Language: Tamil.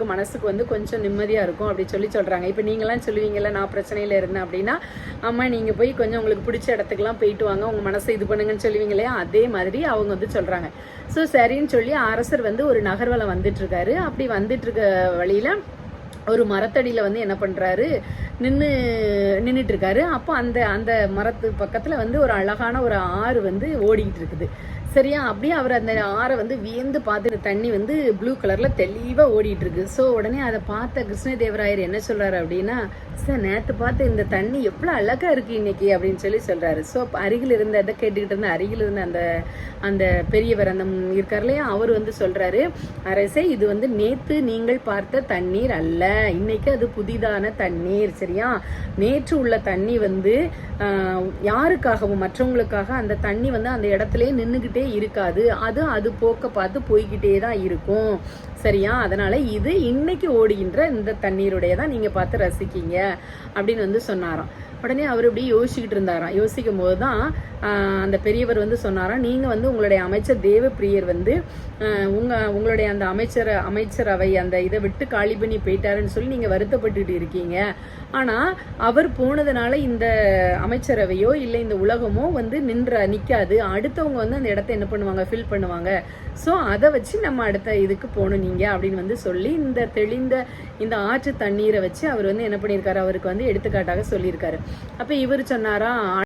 உங்களுக்கு மனசுக்கு வந்து கொஞ்சம் நிம்மதியாக இருக்கும் அப்படி சொல்கிறாங்க. இப்போ நீங்களாம் சொல்லுவீங்கல்ல, நான் பிரச்சனையில் இருந்தேன் அப்படின்னா, அம்மா நீங்கள் போய் கொஞ்சம் உங்களுக்கு பிடிச்ச இடத்துக்குலாம் போயிட்டு வாங்க, உங்கள் மனசை இது பண்ணுங்கன்னு சொல்லுவீங்க இல்லையா, அதே மாதிரி அவங்க வந்து சொல்கிறாங்க. ஸோ சரின்னு சொல்லி அரசர் வந்து ஒரு நகர்வலம் வந்துட்டுருக்காரு. அப்படி வந்துட்டுருக்க வழியில் ஒரு மரத்தடியில் வந்து என்ன பண்ணுறாரு, நின்றுட்டு இருக்காரு. அப்போ அந்த அந்த மரத்து பக்கத்தில் வந்து ஒரு அழகான ஒரு ஆறு வந்து ஓடிக்கிட்டு இருக்குது. சரியா, அப்படியே அவர் அந்த ஆறை வந்து வியந்து பார்த்து தண்ணி வந்து ப்ளூ கலரில் தெளிவாக ஓடிட்டு இருக்கு. ஸோ உடனே அதை பார்த்த கிருஷ்ணதேவராயர் என்ன சொல்கிறாரு அப்படின்னா, சார் நேற்று பார்த்து இந்த தண்ணி எவ்வளோ அழகாக இருக்குது இன்னைக்கு அப்படின்னு சொல்கிறாரு. ஸோ அருகில் இருந்த அதை கேட்டுக்கிட்டு இருந்த அருகில் இருந்த அந்த அந்த பெரியவர் அந்த இருக்கார் இல்லையா, அவர் வந்து சொல்கிறாரு, அரசே இது வந்து நேற்று நீங்கள் பார்த்த தண்ணீர் அல்ல, இன்னைக்கு அது புதிதான தண்ணீர். சரியா, நேற்று உள்ள தண்ணி வந்து யாருக்காகவும் மற்றவங்களுக்காக அந்த தண்ணி வந்து அந்த இடத்துல நின்றுக்கிட்டே இருக்காது, அது போக்க பார்த்து போய்கிட்டே தான் இருக்கும். சரியா, அதனால இது இன்னைக்கு ஓடுகின்ற இந்த தண்ணீருடைய தான் நீங்க பார்த்து ரசிக்கீங்க அப்படின்னு வந்து சொன்னாராம். உடனே அவர் இப்படி யோசிச்சுக்கிட்டு இருந்தாராம். யோசிக்கும் போது தான் அந்த பெரியவர் வந்து சொன்னாராம், நீங்க வந்து உங்களுடைய அமைச்சர் தேவப்பிரியர் வந்து உங்களுடைய அந்த அமைச்சரவை அந்த இதை விட்டு காலி பண்ணி போயிட்டாருன்னு சொல்லி நீங்க வருத்தப்பட்டுட்டு இருக்கீங்க. ஆனா அவர் போனதுனால இந்த அமைச்சரவையோ இல்லை இந்த உலகமோ வந்து நிக்காது, அடுத்தவங்க வந்து அந்த இடத்த என்ன பண்ணுவாங்க, ஃபில் பண்ணுவாங்க. ஸோ அதை வச்சு நம்ம அடுத்த இதுக்கு போகணும் நீங்க அப்படின்னு வந்து சொல்லி இந்த தெளிந்த இந்த ஆற்று தண்ணீரை வச்சு அவர் வந்து என்ன பண்ணியிருக்காரு, அவருக்கு வந்து எடுத்துக்காட்டாக சொல்லியிருக்காரு. அப்ப இவர் சொன்னாரா,